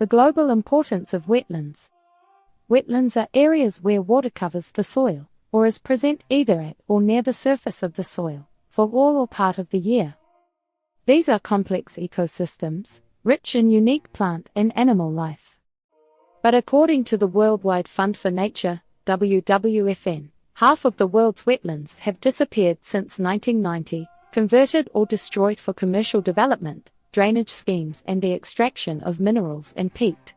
The global importance of wetlands. Wetlands are areas where water covers the soil, or is present either at or near the surface of the soil, for all or part of the year. These are complex ecosystems, rich in unique plant and animal life. But according to the Worldwide Fund for Nature, WWFN, half of the world's wetlands have disappeared since 1990, converted or destroyed for commercial development, drainage schemes and the extraction of minerals and peat.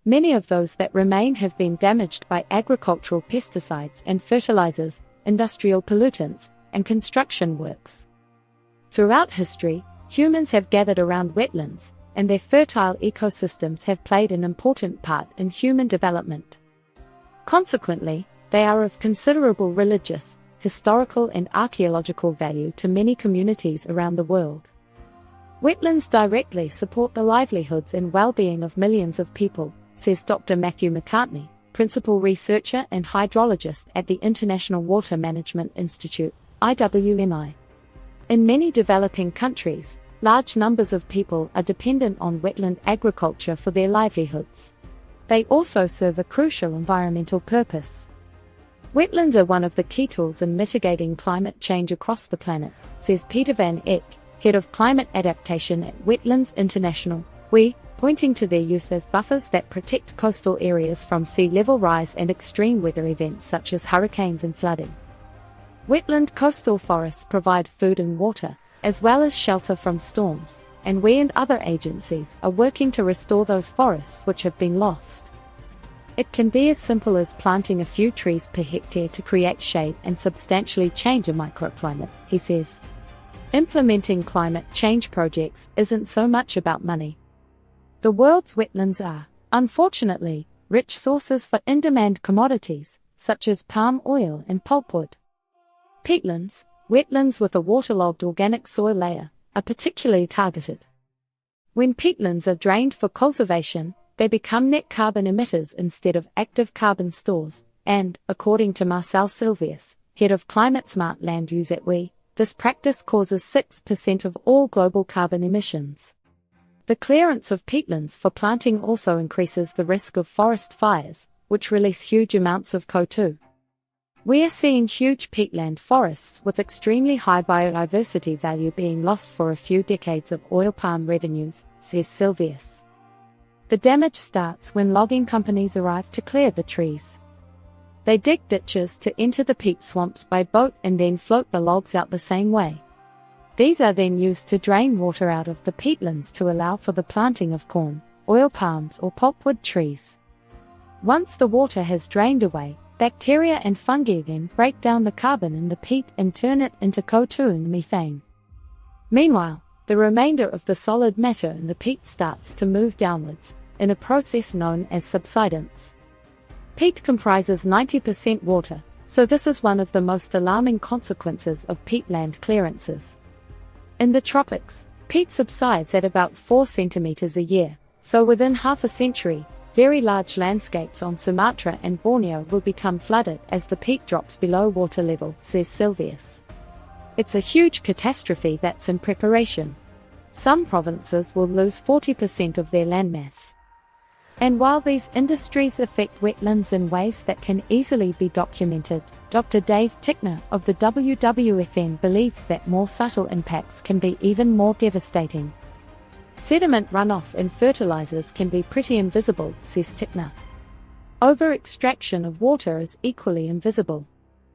Many of those that remain have been damaged by agricultural pesticides and fertilizers, industrial pollutants, and construction works. Throughout history, humans have gathered around wetlands, and their fertile ecosystems have played an important part in human development. Consequently, they are of considerable religious, historical and archaeological value to many communities around the world. Wetlands directly support the livelihoods and well-being of millions of people, says Dr. Matthew McCartney, principal researcher and hydrologist at the International Water Management Institute, IWMI. In many developing countries, large numbers of people are dependent on wetland agriculture for their livelihoods. They also serve a crucial environmental purpose. Wetlands are one of the key tools in mitigating climate change across the planet, says Peter van Eck, head of climate adaptation at Wetlands International, pointing to their use as buffers that protect coastal areas from sea level rise and extreme weather events such as hurricanes and flooding. Wetland coastal forests provide food and water, as well as shelter from storms, and we and other agencies are working to restore those forests which have been lost. It can be as simple as planting a few trees per hectare to create shade and substantially change a microclimate, he says. Implementing climate change projects isn't so much about money. The world's wetlands are, unfortunately, rich sources for in-demand commodities, such as palm oil and pulpwood. Peatlands, wetlands with a waterlogged organic soil layer, are particularly targeted. When peatlands are drained for cultivation, they become net carbon emitters instead of active carbon stores, and, according to Marcel Silvius, head of climate-smart land use at this practice causes 6% of all global carbon emissions. The clearance of peatlands for planting also increases the risk of forest fires, which release huge amounts of CO2. We are seeing huge peatland forests with extremely high biodiversity value being lost for a few decades of oil palm revenues, says Silvius. The damage starts when logging companies arrive to clear the trees. They dig ditches to enter the peat swamps by boat and then float the logs out the same way. These are then used to drain water out of the peatlands to allow for the planting of corn, oil palms or pulpwood trees. Once the water has drained away, bacteria and fungi then break down the carbon in the peat and turn it into CO2 and methane. Meanwhile, the remainder of the solid matter in the peat starts to move downwards, in a process known as subsidence. Peat comprises 90% water, so this is one of the most alarming consequences of peatland clearances. In the tropics, peat subsides at about 4 centimeters a year, so within half a century, very large landscapes on Sumatra and Borneo will become flooded as the peat drops below water level, says Silvius. It's a huge catastrophe that's in preparation. Some provinces will lose 40% of their landmass. And while these industries affect wetlands in ways that can easily be documented, Dr. Dave Tickner of the WWFN believes that more subtle impacts can be even more devastating. Sediment runoff and fertilizers can be pretty invisible, says Tickner. Over-extraction of water is equally invisible.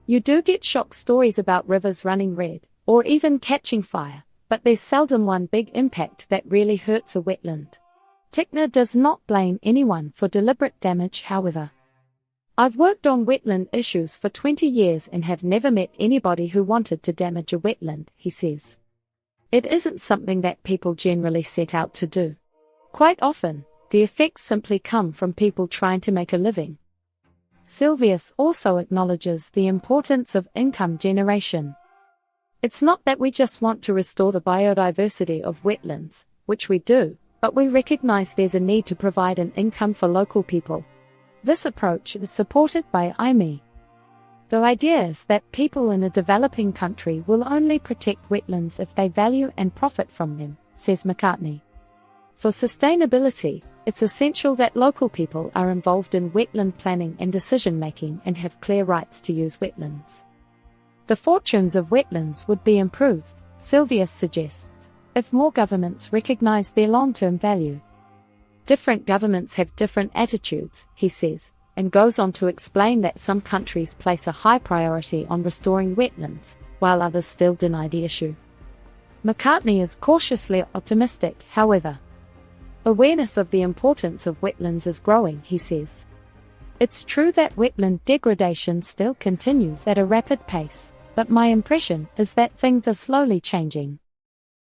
You do get shock stories about rivers running red, or even catching fire, but there's seldom one big impact that really hurts a wetland. Tickner does not blame anyone for deliberate damage, however. I've worked on wetland issues for 20 years and have never met anybody who wanted to damage a wetland, he says. It isn't something that people generally set out to do. Quite often, the effects simply come from people trying to make a living. Silvius also acknowledges the importance of income generation. It's not that we just want to restore the biodiversity of wetlands, which we do, but we recognize there's a need to provide an income for local people. This approach is supported by IME. The idea is that people in a developing country will only protect wetlands if they value and profit from them, says McCartney. For sustainability, It's essential that local people are involved in wetland planning and decision-making and have clear rights to use wetlands. The fortunes of wetlands would be improved, Sylvius suggests, if more governments recognize their long-term value. Different governments have different attitudes, he says, and goes on to explain that some countries place a high priority on restoring wetlands, while others still deny the issue. McCartney is cautiously optimistic, however. Awareness of the importance of wetlands is growing, he says. It's true that wetland degradation still continues at a rapid pace, but my impression is that things are slowly changing.